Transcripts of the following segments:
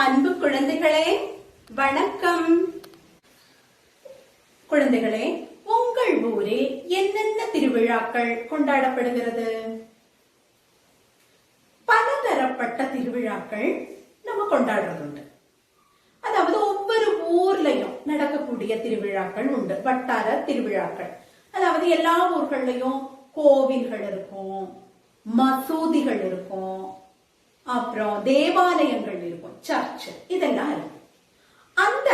அன்பு குழந்தைகளே வணக்கம். குழந்தைகளே, உங்கள் ஊரில் என்னென்ன திருவிழாக்கள் கொண்டாடப்படுகிறது? பலதரப்பட்ட திருவிழாக்கள் நம்ம கொண்டாடுறது. அதாவது ஒவ்வொரு ஊர்லயும் நடக்கக்கூடிய திருவிழாக்கள் உண்டு, வட்டார திருவிழாக்கள். அதாவது எல்லா ஊர்கள்லயும் கோவில்கள் இருக்கும், மசூதிகள் இருக்கும், அப்புறம் தேவாலயங்கள் இருக்கும், சர்ச், இதெல்லாம் இருக்கும். அந்த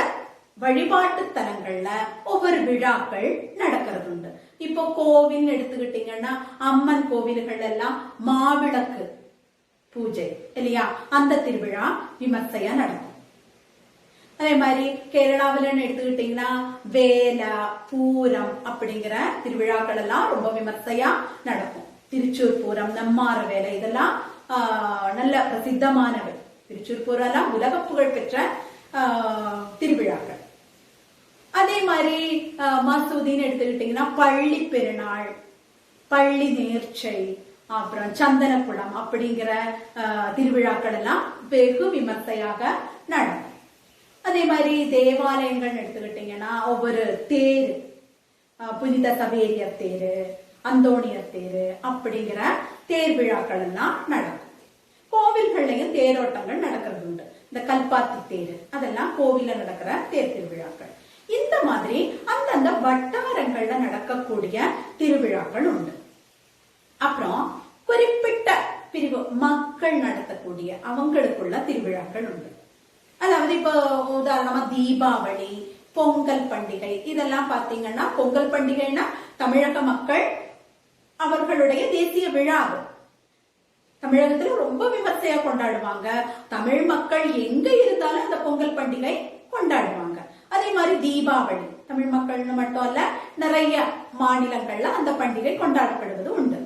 வழிபாட்டு தலங்கள்ல ஒவ்வொரு விழாக்கள் நடக்கிறது உண்டு. இப்போ கோவில் எடுத்துக்கிட்டீங்கன்னா அம்மன் கோவில்கள் எல்லாம் மாவிளக்கு பூஜை இல்லையா, அந்த திருவிழா விமர்சையா நடக்கும். அதே மாதிரி கேரளாவில எடுத்துக்கிட்டீங்கன்னா வேலை பூரம் அப்படிங்கிற திருவிழாக்கள் எல்லாம் ரொம்ப விமர்சையா நடக்கும். திருச்சூர் பூரம், நம்மார வேலை, இதெல்லாம் நல்ல பிரசித்தமானவை. திருச்சூர் பூரம் உலக புகழ் பெற்ற திருவிழாக்கள். அதே மாதிரி மசூதின்னு எடுத்துக்கிட்டீங்கன்னா பள்ளி பெருநாள், பள்ளி நேர்ச்சை, அப்புறம் சந்தனக்குளம் அப்படிங்கிற திருவிழாக்கள் எல்லாம் வெகு விமர்சையாக நடக்கும். அதே மாதிரி தேவாலயங்கள் எடுத்துக்கிட்டீங்கன்னா ஒவ்வொரு தேர், புனித சவேரியர் தேரு, அந்தோணியர் தேரு அப்படிங்கிற தேர் விழாக்கள் எல்லாம் நடக்கும். கோவில்கள்லயும் தேரோட்டங்கள் நடக்கிறது உண்டு. இந்த கல்பாத்தி தேரு அதெல்லாம் கோவில்ல நடக்கிற தேர் திருவிழாக்கள். இந்த மாதிரி அந்தந்த வட்டாரங்கள்ல நடக்கக்கூடிய திருவிழாக்கள் உண்டு. அப்புறம் குறிப்பிட்ட பிரிவு மக்கள் நடத்தக்கூடிய அவங்களுக்குள்ள திருவிழாக்கள் உண்டு. அதாவது இப்போ உதாரணமா தீபாவளி, பொங்கல் பண்டிகை, இதெல்லாம் பாத்தீங்கன்னா பொங்கல் பண்டிகைன்னா தமிழக மக்கள் அவர்களுடைய தேசிய விழா. தமிழகத்துல ரொம்ப விமர்சையா கொண்டாடுவாங்க. தமிழ் மக்கள் எங்க இருந்தாலும் அந்த பொங்கல் பண்டிகை கொண்டாடுவாங்க. அதே மாதிரி தீபாவளி தமிழ் மக்கள்னு மட்டும் அல்ல, நிறைய மாநிலங்கள்ல அந்த பண்டிகை கொண்டாடப்படுவது உண்டு.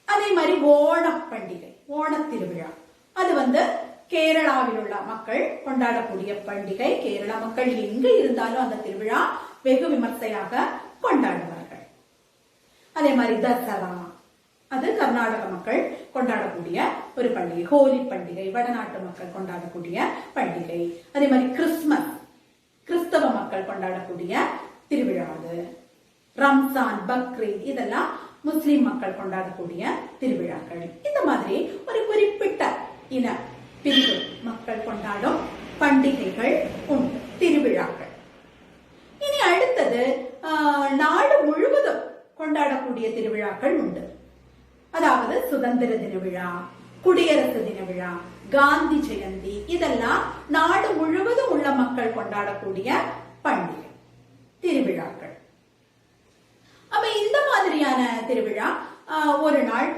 அதே மாதிரி ஓணம் பண்டிகை, ஓண திருவிழா, அது கேரளாவில் உள்ள மக்கள் கொண்டாடக்கூடிய பண்டிகை. கேரளா மக்கள் எங்க இருந்தாலும் அந்த திருவிழா வெகு விமர்சையாக கொண்டாடுவார்கள். அதே மாதிரி தசரா, அது கர்நாடக மக்கள் கொண்டாடக்கூடிய ஒரு பண்டிகை. ஹோலி பண்டிகை வடநாட்டு மக்கள் கொண்டாடக்கூடிய பண்டிகை. அதே மாதிரி கிறிஸ்துமஸ் கிறிஸ்தவ மக்கள் கொண்டாடக்கூடிய திருவிழா. அது ரம்சான், பக்ரீத், இதெல்லாம் முஸ்லிம் மக்கள் கொண்டாடக்கூடிய திருவிழாக்கள். இந்த மாதிரி ஒரு குறிப்பிட்ட இன பிரிவு மக்கள் கொண்டாடும் பண்டிகைகள் உண்டு, திருவிழாக்கள். இனி அடுத்தது நாடு முழுவதும் கொண்டாடக்கூடிய திருவிழாக்கள் உண்டு. அதாவது சுதந்திர தின விழா, குடியரசு தின விழா, காந்தி ஜெயந்தி, இதெல்லாம் நாடு முழுவதும் உள்ள மக்கள் கொண்டாடக்கூடிய பண்டிகை திருவிழாக்கள். அப்ப இந்த மாதிரியான திருவிழா ஒரு நாள்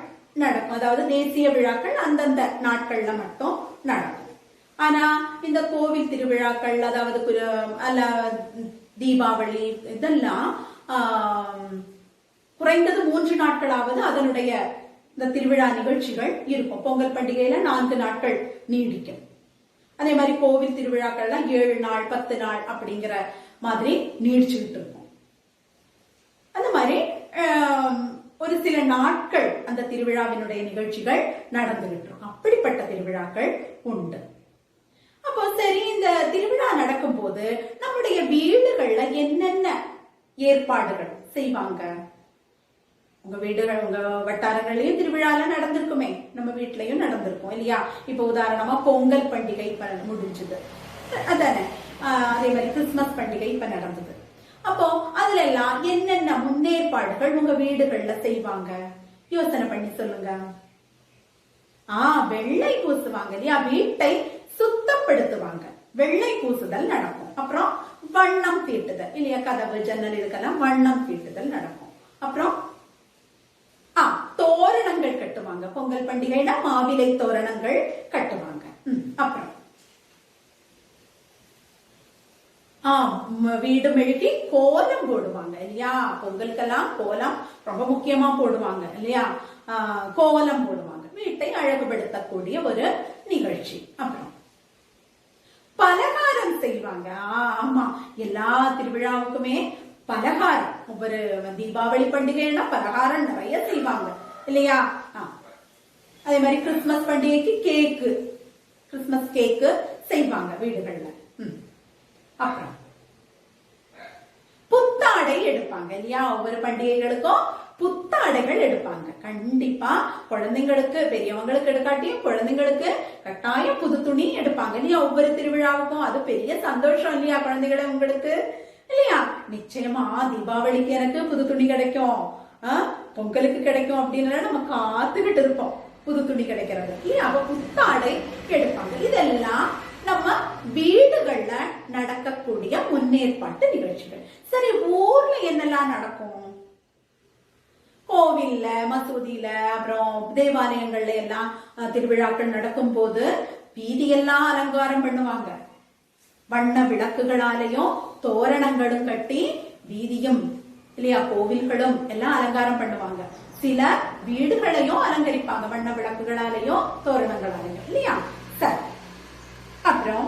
நடக்கும். அதாவது தேசிய விழாக்கள் அந்தந்த நாட்கள்ல மட்டும் நடக்கும். ஆனா இந்த கோவில் திருவிழாக்கள், அதாவது தீபாவளி, இதெல்லாம் குறைந்தது 3 நாட்களாவது அதனுடைய இந்த திருவிழா நிகழ்ச்சிகள் இருக்கும். பொங்கல் பண்டிகையில 4 நாட்கள் நீடிக்கும். அதே மாதிரி கோவில் திருவிழாக்கள்லாம் 7 நாள் 10 நாள் அப்படிங்கிற மாதிரி நீடிச்சுக்கிட்டு இருக்கும். அந்த மாதிரி ஒரு சில நாட்கள் அந்த திருவிழாவினுடைய நிகழ்ச்சிகள் நடந்துகிட்டு இருக்கும். அப்படிப்பட்ட திருவிழாக்கள் உண்டு. அப்போ சரி, இந்த திருவிழா நடக்கும் போது நம்முடைய வீடுகள்ல என்னென்ன ஏற்பாடுகள் செய்வாங்க? உங்க வீடுகள், உங்க வட்டாரங்களையும் திருவிழால நடந்திருக்குமே, நம்ம வீட்லயும் நடந்திருக்கும் இல்லையா? இப்ப உதாரணமா பொங்கல் பண்டிகை இப்ப முடிஞ்சது, அதானே. அதே மாதிரி கிறிஸ்துமஸ் பண்டிகை இப்ப நடந்தது. அப்போ அதுல எல்லாம் என்னென்ன முன்னேற்பாடுகள் உங்க வீடுகள்ல செய்வாங்க? யோசனை பண்ணி சொல்லுங்க. வெள்ளை பூசுவாங்க இல்லையா? வீட்டை சுத்தப்படுத்துவாங்க, வெள்ளை பூசுதல் நடக்கும். அப்புறம் வண்ணம் தீட்டுதல் இல்லையா? கதவு ஜன்னல் இதுக்கெல்லாம் வண்ணம் தீட்டுதல் நடக்கும். அப்புறம் தோரணங்கள் கட்டுவாங்க. பொங்கல் பண்டிகைனா மாவிலை தோரணங்கள் கட்டுவாங்க. அப்புறம் வீடு மெழுகி கோலம் போடுவாங்க இல்லையா? பொங்கலுக்கெல்லாம் கோலம் ரொம்ப முக்கியமா போடுவாங்க இல்லையா? கோலம் போடுவாங்க, வீட்டை அழகுபடுத்தக்கூடிய ஒரு நிகழ்ச்சி. அப்புறம் பலகாரம் செய்வாங்க. ஆமா, எல்லா திருவிழாவுக்குமே பலகாரம், ஒவ்வொரு தீபாவளி பண்டிகைன்னா பலகாரம் நிறைய செய்வாங்க இல்லையா? அதே மாதிரி கிறிஸ்துமஸ் பண்டிகைக்கு கேக்கு, கிறிஸ்துமஸ் கேக்கு செய்வாங்க வீடுகள்ல. அப்புறம் புத்தாடை எடுப்பாங்க இல்லையா? ஒவ்வொரு பண்டிகைகளுக்கும் புத்தாடைகள் எடுப்பாங்க. கண்டிப்பா குழந்தைங்களுக்கு, பெரியவங்களுக்கு எடுக்காட்டியும் குழந்தைங்களுக்கு கட்டாயம் புது துணி எடுப்பாங்க இல்லையா? ஒவ்வொரு திருவிழாவுக்கும் அது பெரிய சந்தோஷம் இல்லையா குழந்தைகளை உங்களுக்கு இல்லையா? நிச்சயமா தீபாவளிக்கு எனக்கு புது துணி கிடைக்கும், பொங்கலுக்கு கிடைக்கும் அப்படின்னு நம்ம காத்துக்கிட்டு இருப்போம் புது துணி கிடைக்கிறது இல்லையா? அப்ப புத்தாடை எடுப்பாங்க. இதெல்லாம் நம்ம வீடுகள்ல நடக்கக்கூடிய முன்னேற்பாட்டு நிகழ்ச்சிகள். சரி, ஊர்ல என்னெல்லாம் நடக்கும்? கோவில்ல, மசூதியில, அப்புறம் தேவாலயங்கள்ல எல்லாம் திருவிழாக்கள் நடக்கும் போது வீதியெல்லாம் அலங்காரம் பண்ணுவாங்க. வண்ண விளக்குகளாலையும் தோரணங்களும் கட்டி வீதியும் இல்லையா, கோவில்களும் எல்லாம் அலங்காரம் பண்ணுவாங்க. சில வீடுகளையும் அலங்கரிப்பாங்க வண்ண விளக்குகளாலையும் தோரணங்களாலையும் இல்லையா? சரி, அப்புறம்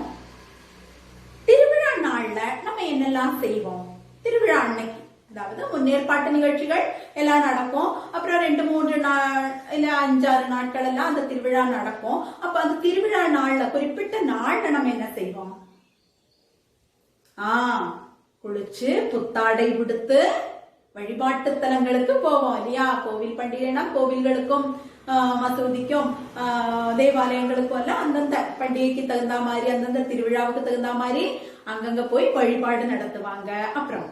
திருவிழா நாள்ல நம்ம என்னெல்லாம் செய்வோம்? திருவிழா அன்னைக்கு, அதாவது முன்னேற்பாட்டு நிகழ்ச்சிகள் எல்லாம் நடக்கும். அப்புறம் 2-3 நாள் இல்ல 5-6 நாட்கள் எல்லாம் அந்த திருவிழா நடக்கும். அப்ப அந்த திருவிழா நாள்ல, குறிப்பிட்ட நாள்ல நம்ம என்ன செய்வோம்? குளிச்சு புத்தாடை உடுத்து வழிபாட்டு தலங்களுக்கு போவோம் இல்லையா? கோவில் பண்டிகைனா கோவில்களுக்கும் மசூதிக்கும் தேவாலயங்களுக்கும் எல்லாம் அந்தந்த பண்டிகைக்கு தகுந்த மாதிரி, அந்தந்த திருவிழாவுக்கு தகுந்த மாதிரி அங்கங்க போய் வழிபாடு நடத்துவாங்க. அப்புறம்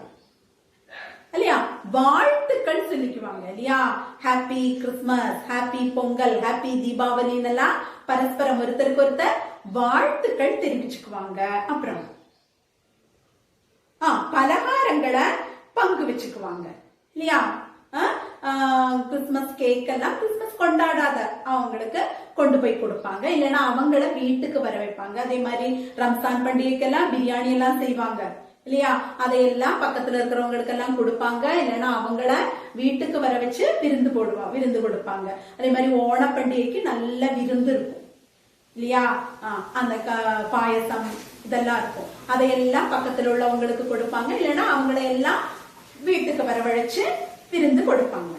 இல்லையா, வாழ்த்துக்கள் சொல்லிக்குவாங்க இல்லையா? Happy Christmas, happy Pongal, happy தீபாவளின்னு எல்லாம் பரஸ்பரம் ஒருத்தருக்கு ஒருத்தர் வாழ்த்துக்கள் தெரிவிச்சுக்குவாங்க. அப்புறம் பலகாரங்களை பங்கு வச்சுக்குவாங்க இல்லையா? கிறிஸ்துமஸ் கேக் எல்லாம் கிறிஸ்துமஸ் கொண்டாடாத அவங்களுக்கு கொண்டு போய் கொடுப்பாங்க, இல்லைன்னா அவங்கள வீட்டுக்கு வர வைப்பாங்க. அதே மாதிரி ரம்ஜான் பண்டிகைக்கெல்லாம் பிரியாணி எல்லாம் செய்வாங்க இல்லையா? அதையெல்லாம் பக்கத்துல இருக்கிறவங்களுக்கு எல்லாம் கொடுப்பாங்க, இல்லைன்னா அவங்கள வீட்டுக்கு வர வச்சு விருந்து கொடுப்பாங்க. அதே மாதிரி ஓண பண்டிகைக்கு நல்ல விருந்து இருக்கும் இல்லையா? அந்த பாயசம் இதெல்லாம் இருக்கும், அதையெல்லாம் பக்கத்துல உள்ளவங்களுக்கு கொடுப்பாங்க, இல்லைன்னா அவங்கள எல்லாம் வீட்டுக்கு வரவழைச்சு விருந்து கொடுப்பாங்க.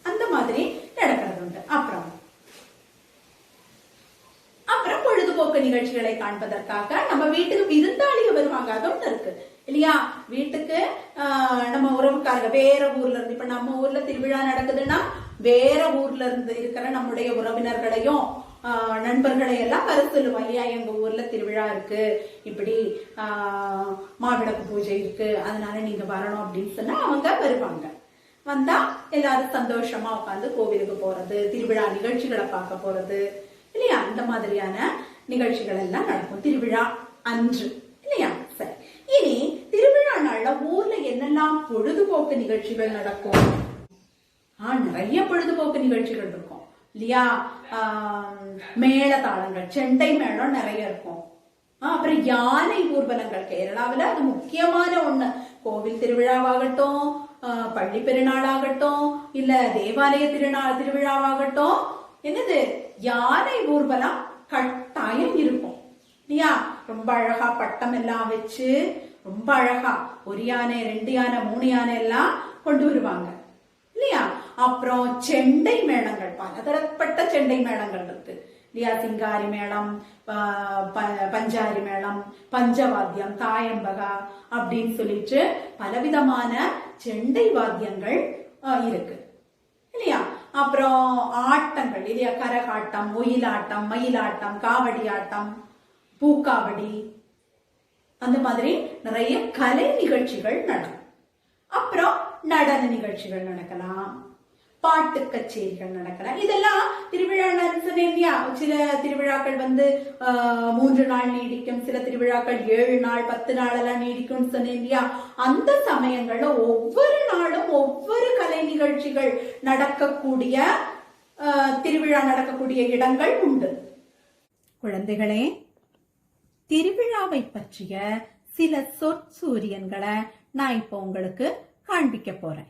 அந்த மாதிரி நடக்கிறது உண்டு. அப்புறம் பொழுதுபோக்கு நிகழ்ச்சிகளை காண்பதற்காக நம்ம வீட்டுக்கு விருந்தாளிக வருவாங்க. அதுவும் இருக்கு இல்லையா? வீட்டுக்கு நம்ம உறவுக்காரங்க வேற ஊர்ல இருந்து, இப்ப நம்ம ஊர்ல திருவிழா நடக்குதுன்னா வேற ஊர்ல இருந்து இருக்கிற நம்முடைய உறவினர்களையும் நண்பர்களை எல்லாம் வர சொல்லுவோம் இல்லையா? எங்க ஊர்ல திருவிழா இருக்கு, இப்படி மாவிளக்கு பூஜை இருக்கு, அதனால நீங்க வரணும் அப்படின்னு சொன்னா அவங்க வருவாங்க. வந்தா எல்லாரும் சந்தோஷமா உட்காந்து கோவிலுக்கு போறது, திருவிழா நிகழ்ச்சிகளை பார்க்க போறது இல்லையா? இந்த மாதிரியான நிகழ்ச்சிகள் எல்லாம் நடக்கும் திருவிழா அன்று இல்லையா? சரி, இனி திருவிழா நாள்ல ஊர்ல என்னெல்லாம் பொழுதுபோக்கு நிகழ்ச்சிகள் நடக்கும்? நிறைய பொழுதுபோக்கு நிகழ்ச்சிகள் இருக்கும் இல்லையா? மேள தாளங்கள், செண்டை மேளம் நிறைய இருக்கும். அப்புறம் யானை ஊர்வலங்கள், கேரளாவில அது முக்கியமான ஒண்ணு. கோவில் திருவிழாவாகட்டும், பள்ளி பெருநாளாகட்டும், இல்ல தேவாலய திருவிழாவாகட்டும், என்னது யானை ஊர்வலம் கட்டாயம் இருக்கும் இல்லையா? ரொம்ப அழகா பட்டம் எல்லாம் வச்சு ரொம்ப அழகா 1 யானை 2 யானை 3 யானை எல்லாம் கொண்டு வருவாங்க இல்லையா? அப்புறம் செண்டை மேளங்கள், பலதரப்பட்ட செண்டை மேளங்கள் இருக்கு இல்லையா? சிங்காரி மேளம், பஞ்சாரி மேளம், பஞ்சவாத்தியம், தாயம்பகா அப்படின்னு சொல்லிட்டு பலவிதமான செண்டை வாத்தியங்கள் இருக்கு இல்லையா? அப்புறம் ஆட்டங்கள் இல்லையா? கரகாட்டம், ஒயிலாட்டம், மயிலாட்டம், காவடி ஆட்டம், பூக்காவடி, அந்த மாதிரி நிறைய கலை நிகழ்ச்சிகள் நடக்கும். அப்புறம் நடன நிகழ்ச்சிகள் நடக்கலாம், பாட்டு கச்சேரிகள் நடக்கலாம். இதெல்லாம் திருவிழா இல்லையா? சில திருவிழாக்கள் 3 நாள் நீடிக்கும், சில திருவிழாக்கள் 7 நாள் 10 நாள் எல்லாம் நீடிக்கும் சொன்னேன் இல்லையா? அந்த சமயங்கள்ல ஒவ்வொரு நாளும் ஒவ்வொரு கலை நிகழ்ச்சிகள் நடக்கக்கூடிய திருவிழா நடக்கக்கூடிய இடங்கள் உண்டு. குழந்தைகளே, திருவிழாவை பற்றிய சில சொற்சூரியன்களை நான் இப்போ உங்களுக்கு காண்பிக்க போறேன்.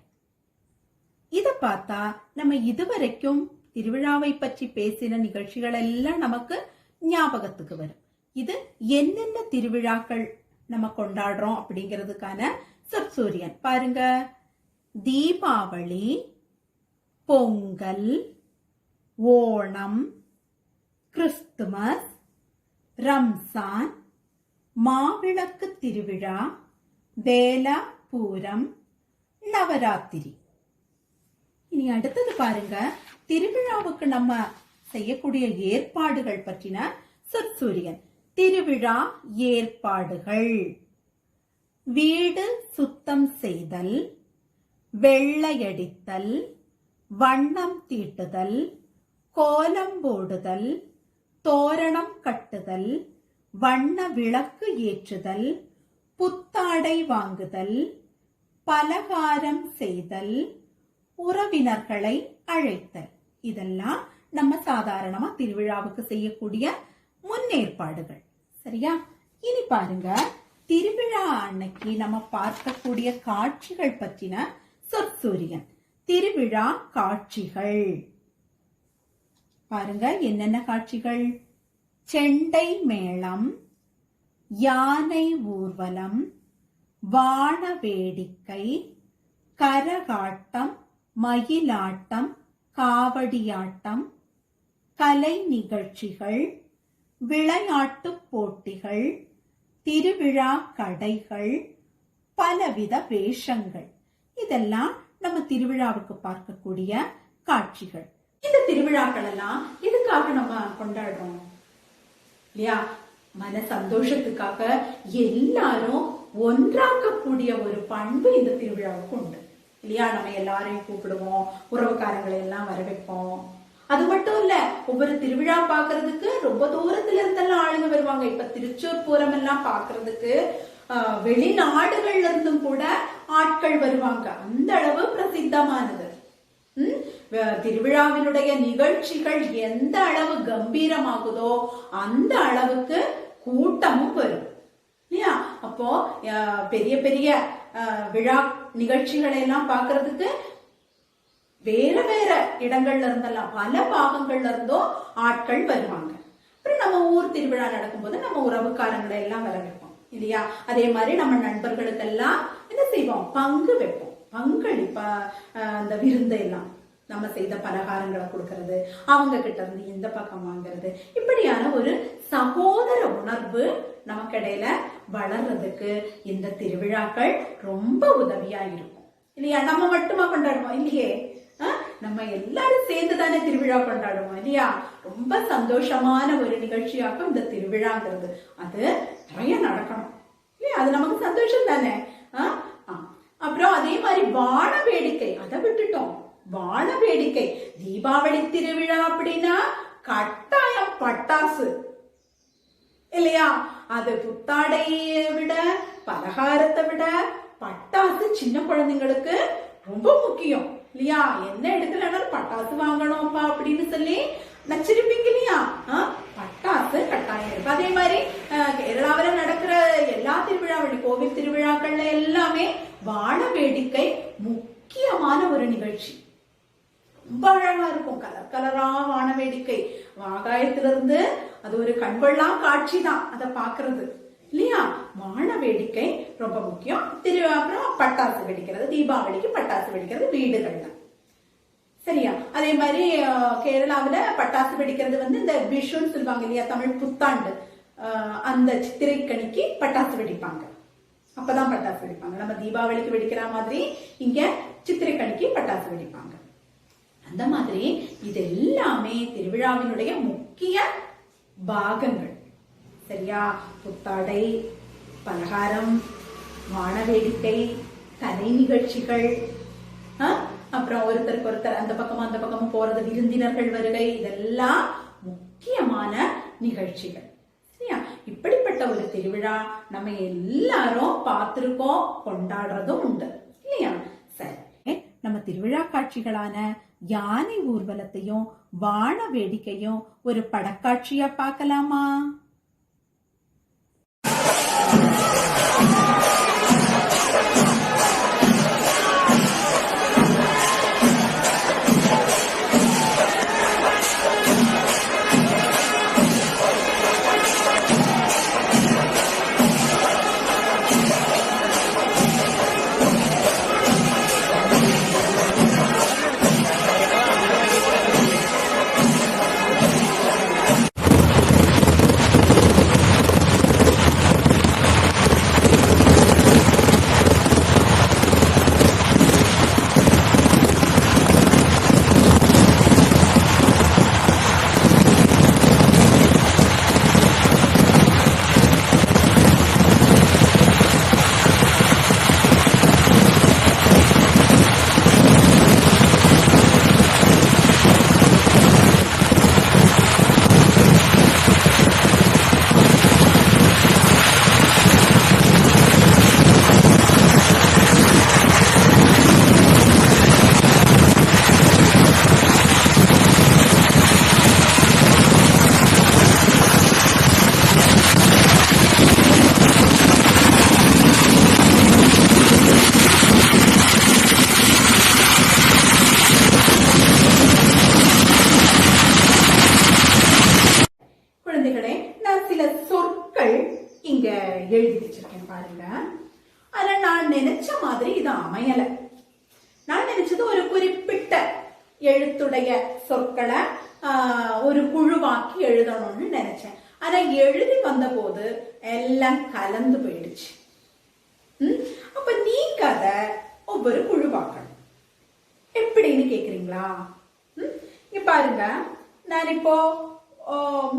இத பார்த்தா நம்ம இதுவரைக்கும் திருவிழாவை பற்றி பேசின நிகழ்ச்சிகள் எல்லாம் நமக்கு ஞாபகத்துக்கு வரும். இது என்னென்ன திருவிழாக்கள் நம்ம கொண்டாடுறோம் அப்படிங்கிறதுக்கான சொற்சூரியன் பாருங்க. தீபாவளி, பொங்கல், ஓணம், கிறிஸ்துமஸ், ரம்சான், மாவிளக்கு திருவிழா, வேலாபூரம், நவராத்திரி. இனி அடுத்தது பாருங்க, திருவிழாவுக்கு நம்ம செய்யக்கூடிய ஏற்பாடுகள் பற்றின சொற்சூரியன். திருவிழா ஏற்பாடுகள்: வீடு சுத்தம் செய்தல், வெள்ளையடித்தல், வண்ணம் தீட்டுதல், கோலம் போடுதல், தோரணம் கட்டுதல், வண்ண விளக்கு ஏற்றுதல், புத்தாடை வாங்குதல், பலகாரம் செய்தல், உறவினர்களை அழைத்தல். இதெல்லாம் நம்ம சாதாரணமா திருவிழாவுக்கு செய்யக்கூடிய முன்னேற்பாடுகள். சரியா? இனி பாருங்க, திருவிழா அன்னைக்கு நம்ம பார்க்கக்கூடிய காட்சிகள் பற்றின சொற்சூரியன். திருவிழா காட்சிகள் பாருங்க, என்னென்ன காட்சிகள்? செண்டை மேளம், யானை ஊர்வலம், வான வேடிக்கை, கரகாட்டம், மயிலாட்டம், காவடியாட்டம், கலை நிகழ்ச்சிகள், விளையாட்டு போட்டிகள், திருவிழா கடைகள், பலவித வேஷங்கள். இதெல்லாம் நம்ம திருவிழாவுக்கு பார்க்கக்கூடிய காட்சிகள். இந்த திருவிழாக்கள் எல்லாம் எதுக்காக நம்ம கொண்டாடுறோம் இல்லையா? மன சந்தோஷத்துக்காக எல்லாரும் ஒன்றாக்கக்கூடிய ஒரு பண்பு இந்த திருவிழாவுக்கு உண்டு இல்லையா? நம்ம எல்லாரையும் கூப்பிடுவோம், உறவுக்காரங்களை எல்லாம் வரவேற்போம். அது மட்டும் இல்ல, ஒவ்வொரு திருவிழா பாக்குறதுக்கு ரொம்ப தூரத்துல இருந்தெல்லாம் ஆளுங்க வருவாங்க. இப்ப திருச்சூர் பூரம் எல்லாம் பாக்குறதுக்கு வெளிநாடுகள்ல இருந்தும் கூட ஆட்கள் வருவாங்க. அந்த அளவு பிரசித்தமானது. திருவிழாவினுடைய நிகழ்ச்சிகள் எந்த அளவு கம்பீரமாகுதோ அந்த அளவுக்கு கூட்டமும் வரும் இல்லையா? அப்போ பெரிய பெரிய விழா நிகழ்ச்சிகளை எல்லாம் பாக்குறதுக்கு வேற வேற இடங்கள்ல இருந்தெல்லாம் பல பாகங்கள்ல இருந்தோ ஆட்கள் வருவாங்க. அப்புறம் நம்ம ஊர் திருவிழா நடக்கும்போது நம்ம உறவுக்காரங்களை எல்லாம் வரவேற்போம் இல்லையா? அதே மாதிரி நம்ம நண்பர்களுக்கெல்லாம் என்ன செய்வோம்? பங்கு வைப்போம். பங்களிப்பா அந்த விருந்தை எல்லாம் நம்ம செய்த பலகாரங்களை கொடுக்கறது, அவங்க கிட்ட இருந்து இந்த பக்கம் வாங்குறது, இப்படியான ஒரு சகோதர உணர்வு நமக்கு இடையில வளர்றதுக்கு இந்த திருவிழாக்கள் ரொம்ப உதவியா இருக்கும் இல்லையா? நம்ம மட்டுமா கொண்டாடுவோம் இல்லையே, நம்ம எல்லாரும் சேர்ந்து தானே திருவிழா கொண்டாடுவோம் இல்லையா? ரொம்ப சந்தோஷமான ஒரு நிகழ்ச்சியாக்கும் இந்த திருவிழாங்கிறது. அது நிறைய நடக்கணும் இல்லையா? அது நமக்கு சந்தோஷம் தானே. அப்புறம் அதே மாதிரி வான வேடிக்கை, அதை விட்டுட்டோம். வான வேடிக்கை, தீபாவளி திருவிழா அப்படின்னா கட்டாயம் பட்டாசு இல்லையா? அது புத்தாடையை விட பலகாரத்தை விட பட்டாசு சின்ன குழந்தைங்களுக்கு ரொம்ப முக்கியம் இல்லையா? என்ன எடுக்கலனாலும் பட்டாசு வாங்கணும்ப்பா அப்படின்னு சொல்லி நச்சிருப்பீங்க இல்லையா? பட்டாசு கட்டாயம் இருக்கு. அதே மாதிரி கேரளாவில நடக்கிற எல்லா திருவிழாவிலும், கோவில் திருவிழாக்கள்ல எல்லாமே வான வேடிக்கை முக்கியமான ஒரு நிகழ்ச்சி. ரொம்ப அழகா இருக்கும். கலர் கலரா வான வேடிக்கை, ஆகாயத்திலிருந்து அது ஒரு கண்கொள்ளா காட்சி தான் அதை பாக்குறது இல்லையா? வான வேடிக்கை ரொம்ப முக்கியம். அப்புறம் பட்டாசு வெடிக்கிறது, தீபாவளிக்கு பட்டாசு வெடிக்கிறது வீடுகள்ல. சரியா? அதே மாதிரி கேரளாவில பட்டாசு வெடிக்கிறது இந்த விஷுன்னு சொல்லுவாங்க இல்லையா? தமிழ் புத்தாண்டு, அந்த சித்திரைக்கணிக்கு பட்டாசு வெடிப்பாங்க. அப்பதான் பட்டாசு வெடிப்பாங்க. நம்ம தீபாவளிக்கு வெடிக்கிற மாதிரி இங்க சித்திரைக்கணிக்கு பட்டாசு வெடிப்பாங்க. அந்த மாதிரி இது எல்லாமே திருவிழாவினுடைய முக்கிய பாகங்கள். சரியா? புத்தாடை, பலகாரம், வான வேடிக்கை, கலை நிகழ்ச்சிகள், அப்புறம் ஒருத்தருக்கு ஒருத்தர் அந்த பக்கமும் அந்த பக்கமும் போறது, விருந்தினர்கள் வருகை, இதெல்லாம் முக்கியமான நிகழ்ச்சிகள். சரியா? இப்படிப்பட்ட ஒரு திருவிழா நம்ம எல்லாரும் பார்த்திருக்கோம், கொண்டாடுறதும் உண்டு இல்லையா? சரி, நம்ம திருவிழா காட்சிகளான யானை ஊர்வலத்தையும் வான வேடிக்கையும் ஒரு படக்காட்சியா பார்க்கலாமா? குழந்தைகளே, நான் சில சொற்கள் இங்க எழுதி வச்சிருக்கேன் பாருங்க. ஆனா நான் நினைச்ச மாதிரி இது அமையல. நான் நினைச்சது ஒரு குறிப்பிட்ட எழுத்துடைய சொற்களை ஒரு குழுவாக்கி எழுதணும்னு நினைச்சேன். ஆனா எழுதி வந்த போது எல்லாம் கலந்து போயிடுச்சு. அப்ப நீங்க அத ஒவ்வொரு குழுவாக்கணும். எப்படின்னு கேக்குறீங்களா? இங்க பாருங்க, நான் இப்போ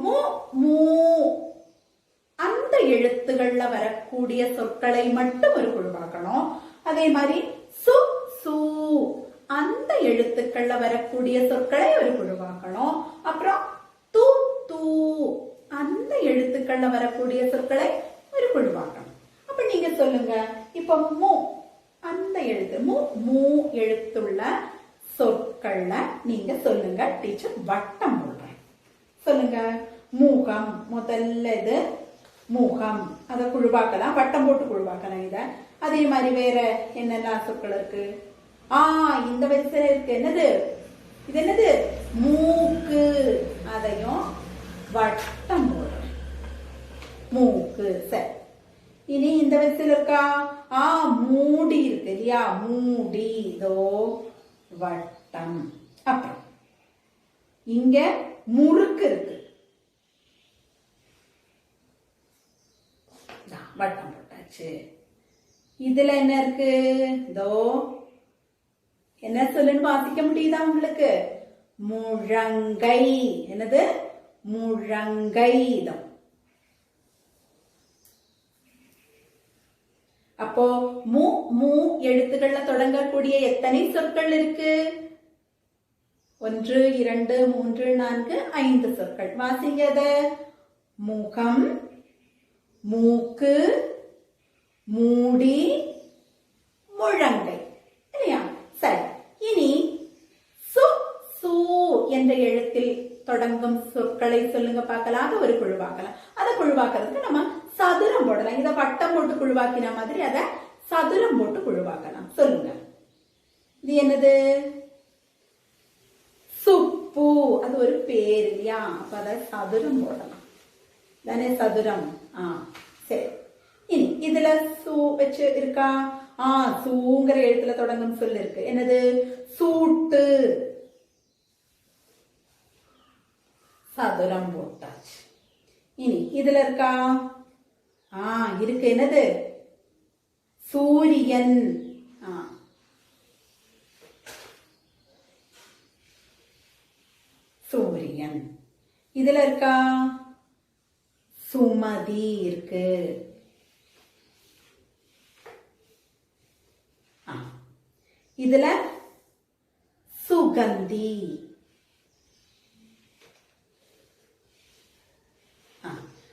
மு மூ அந்த எழுத்துகள்ல வரக்கூடிய சொற்களை மட்டும் ஒரு குழுவாக்கணும். அதே மாதிரி சு சு அந்த எழுத்துக்கள்ல வரக்கூடிய சொற்களை ஒரு குழுவாக்கணும். அப்புறம் து து அந்த எழுத்துக்கள்ல வரக்கூடிய சொற்களை ஒரு குழுவாக்கணும். அப்ப நீங்க சொல்லுங்க, இப்ப மு அந்த எழுத்து மூ எழுத்துள்ள சொற்கள்ல நீங்க சொல்லுங்க. டீச்சர் வட்டம் போடுறேன். சொல்லுங்க. மூகம், முதல்ல இது மூகம், அத குழுவாக்கலாம், வட்டம் போட்டு குழுவாக்கலாம் இத. அதே மாதிரி வேற என்னெல்லாம் சொற்கள் இருக்கு? இந்த வரிசையில இருக்கு. என்னது இது? என்னது? மூக்கு. அதையும் வட்டம் போடுறேன். மூக்கு. சரி. இனி இந்த வரிசையில இருக்கா? மூடி இருக்கு இல்லையா? மூடி. இதோ வட்டம். அப்புறம் இங்க முறுக்கு இருக்கு. வட்டம் போட்டாச்சு. இதுல என்ன இருக்கு? இதோ என்ன சொல்லுன்னு வாசிக்க முடியுதா உங்களுக்கு? முழங்கை. என்னது? முழங்கை. அப்போ மூ எழுத்துக்கள்ல தொடங்கக்கூடிய எத்தனை சொற்கள் இருக்கு? 1 2 3 4 5 சொற்கள். வாசிங்க அத. முகம், மூக்கு, மூடி, முழங்கை. இல்லையா? சரி. இனி சு சு என்ற எழுத்தில் தொடங்கும் சொற்களை சொல்லுங்க பார்க்கலாம். அதை ஒரு குழுவாக்கலாம். அதை குழுவாக்குறதுக்கு நம்ம சதுரம் போடலாம். இதை வட்டம் போட்டு குழுவாக்கின மாதிரி அதை சதுரம் போட்டு குழுவாக்கலாம். சொல்லுங்க. இது என்னது? சுப்பு. அது ஒரு பேர் இல்லையா? அப்ப அதை சதுரம் போடலாம் தானே? சதுரம். சரி. இனி இதுல சூ வச்சு இருக்கா? சூங்கிற எழுத்துல தொடங்கும் சொல்லு இருக்கு. என்னது? சூட்டு. சதுரம் போட்டாச்சு. இனி இதுல இருக்கா? இருக்கு. என்னது? சூரியன். சூரியன். இதுல இருக்கா? சுமதி இருக்கு. இதுல சுகந்தி.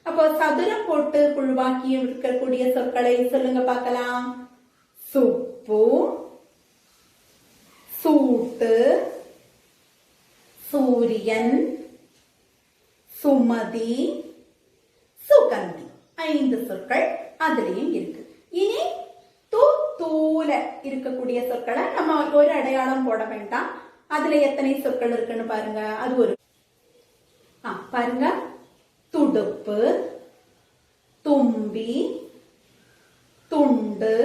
அப்போ சதுரம் போட்டு குழுவாக்கி இருக்கக்கூடிய சொற்களை சொல்லுங்க பார்க்கலாம். சுப்பு, சூட்டு, சூரியன், சுமதி, சுகந்தி. 5 சொற்கள் அதுலயும் இருக்கு. இனி தூல இருக்கக்கூடிய சொற்களை நம்ம ஒரு அடையாளம் போட வேண்டாம். அதுல எத்தனை சொற்கள் இருக்குன்னு பாருங்க. அது ஒரு பாருங்க, துடுப்பு, தும்பி, துண்டு,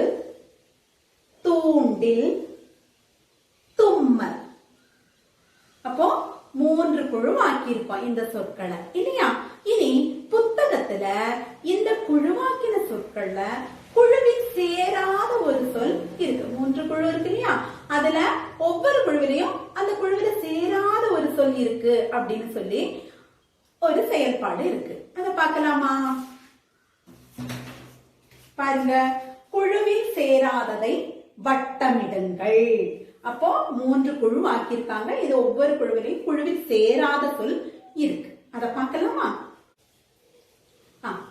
தூண்டில், தும்மல். அப்போ 3 குழு ஆக்கியிருக்கோம் இந்த சொற்களை இல்லையா? இனி புத்தகத்துல இந்த குழுவாக்கின சொற்கள்ல குழுவில் சேராத ஒரு சொல் இருக்கு. 3 குழு இருக்கு இல்லையா? அதுல ஒவ்வொரு குழுவிலையும் அந்த குழுவில சேராத ஒரு சொல் இருக்கு அப்படின்னு சொல்லி ஒரு செயல்பாடு இருக்கு. அத பார்க்கலாமா? பாருங்க, குழுவில் சேராததை வட்டமிடுங்கள். அப்போ 3 குழு ஆக்கியிருக்காங்க. இது ஒவ்வொரு குழுவிலையும் குழுவில் சேராத சொல் இருக்கு. அத பார்க்கலாமா?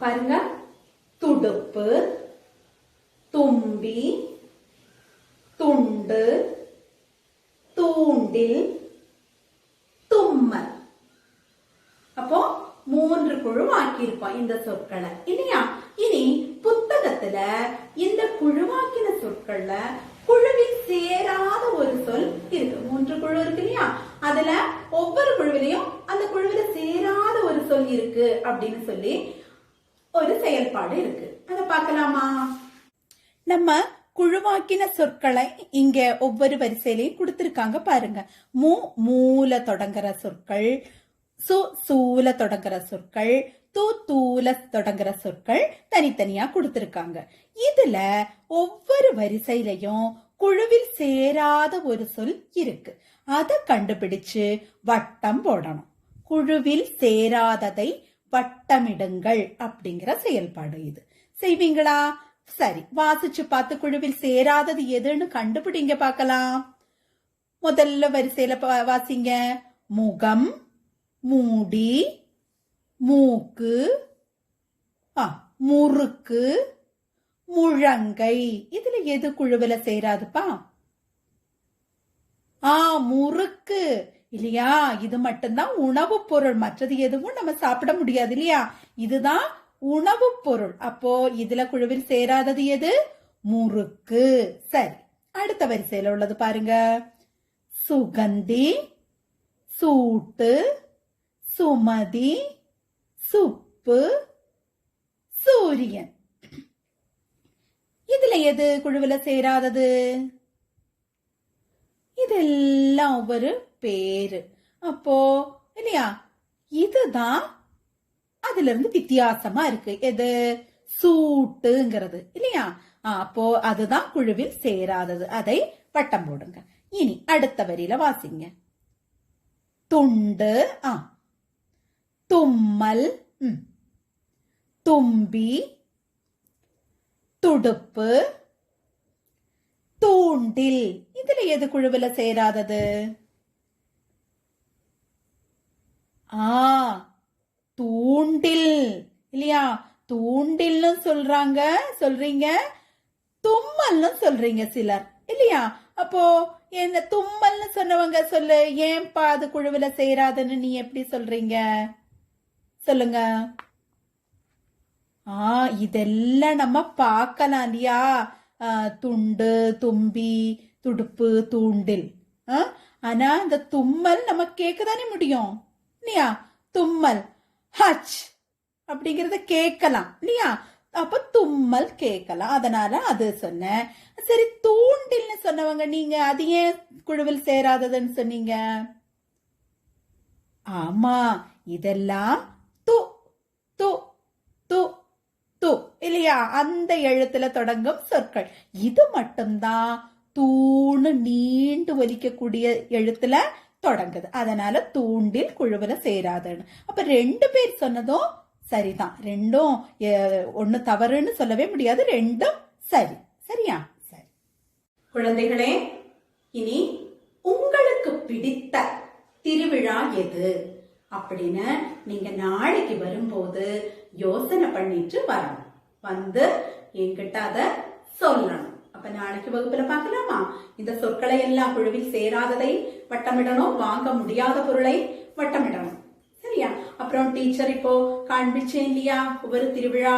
பாருங்க, துடுப்பு, தும்பி, துண்டு, தூண்டில், தும்மல். அப்போ 3 குழு ஆக்கியிருப்போம் இந்த சொற்களை இல்லையா? இனி புத்தகத்துல இந்த குழுவாக்கின சொற்கள்ல குழுவில் சேராத ஒரு சொல் இருக்கு. 3 குழு இருக்கு இல்லையா? அதுல ஒவ்வொரு குழுவிலையும் அந்த குழுவில சேராத ஒரு சொல் இருக்கு அப்படின்னு சொல்லி ஒரு செயல்பாடு இருக்கு. அத பார்க்கலாமா? நம்ம குழுவாக்கின சொற்களை இங்க ஒவ்வொரு வரிசையிலையும் கொடுத்திருக்காங்க பாருங்க. மூல தொடங்குற சொற்கள், சூல தொடங்குற சொற்கள், தூல தொடங்குற சொற்கள் தனித்தனியா கொடுத்திருக்காங்க. இதுல ஒவ்வொரு வரிசையிலையும் குழுவில் சேராத ஒரு சொல் இருக்கு. அதை கண்டுபிடிச்சு வட்டம் போடணும். குழுவில் சேராததை வட்டமிடுங்கள் அப்படிங்கிற செயல்பாடு இது. செய்வீங்களா? சரி, வாசிச்சு பார்த்து குழுவில் சேராதது எதுன்னு கண்டுபிடிங்க பார்க்கலாம். முதல்ல வரிசையில வாசிங்க. முகம், மூடி, மூக்கு, முறுக்கு, முழங்கை. இதுல எது குழுவில சேராதுப்பா? முறுக்கு இல்லையா? இது மட்டும்தான் உணவு பொருள். மற்றது எதுவும் நம்ம சாப்பிட முடியாது இல்லையா? இதுதான் உணவு பொருள். அப்போ இதுல குழுவில் சேராதது எது? முறுக்கு. சரி, அடுத்த வரிசையில உள்ளது பாருங்க. சுகந்தி, சூட்டு, சுமதி, சுப்பு, சூரியன். இதுல எது குழுவில சேராதது? இதெல்லாம் ஒவ்வொரு பேரு. அப்போ இல்லையா? இதுதான் அதுல இருந்து வித்தியாசமா இருக்கு. எது? சூட்டுங்கிறது இல்லையா? அப்போ அதுதான் குழுவில் சேராதது. அதை வட்டம் போடுங்க. இனி அடுத்த வரியில வாசிங்க. துண்டு, தும்மல், தும்பி, துடுப்பு, தூண்டில். இதுல எது குழுவில சேராதது? தூண்டில் இல்லையா? தூண்டில்னு சொல்றீங்க, தும்மல்னு சொல்றீங்க சிலர் இல்லையா? அப்போ என்ன தும்மல்னு சொன்னவங்க சொல்லு, ஏன்பா அது குழுவில சேராதுன்னு நீ எப்படி சொல்றீங்க? சொல்லுங்க. இதெல்லாம் நம்ம பார்க்கலாம் இல்லையா? துண்டு, தும்பி, துடுப்பு, தூண்டில். ஆனா இந்த தும்மல் நம்ம கேட்கதானே முடியும் இல்லையா? தும்மல் ஹச் அப்படிங்கறத கேட்கலாம் இல்லையா? அப்ப தும்மல் கேட்கலாம். அதனால அது சொன்னேன். சரி, தூண்டில்னு சொன்னவங்க நீங்க அது ஏன் குழுவில் சேராததுன்னு சொன்னீங்க? ஆமா, இதெல்லாம் து து து து இல்லையா? அந்த எழுத்துல தொடங்கும் சொற்கள். இது மட்டும்தான் தூணு நீண்டு ஒலிக்கக்கூடிய எழுத்துல தொடங்குது. அதனால தூண்டில் குழுவில சேராதுன்னு. அப்ப 2 பேர் சொன்னதும் சரிதான். ரெண்டும் ஒண்ணு தவறுன்னு சொல்லவே முடியாது. ரெண்டும் சரி. சரியா? சரி குழந்தைகளே, இனி உங்களுக்கு பிடித்த திருவிழா எது அப்படின்னு நீங்க நாளைக்கு வரும்போது யோசனை பண்ணிட்டு வரணும். வந்து என்கிட்ட அத சொல்லணும். அப்ப நாளைக்கு வகுப்புல பார்க்கலாமா? இந்த சொற்களை எல்லாம் குழுவில் சேராததை வட்டமிடணும், வாங்க முடியாத பொருளை வட்டமிடணும். சரியா? அப்புறம் டீச்சர் இப்போ காண்பிச்சேன் இல்லையா ஒவ்வொரு திருவிழா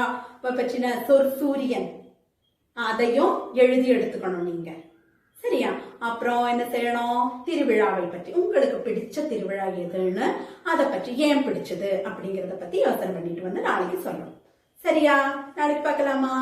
பற்றின சூரியன், அதையும் எழுதி எடுத்துக்கணும் நீங்க. சரியா? அப்புறம் என்ன செய்யணும்? திருவிழாவை பற்றி உங்களுக்கு பிடிச்ச திருவிழா எதுன்னு, அதை பற்றி ஏன் பிடிச்சது அப்படிங்கறத பத்தி யோசனை பண்ணிட்டு வந்து நாளைக்கு சொல்லணும். சரியா? நாளைக்கு பார்க்கலாமா?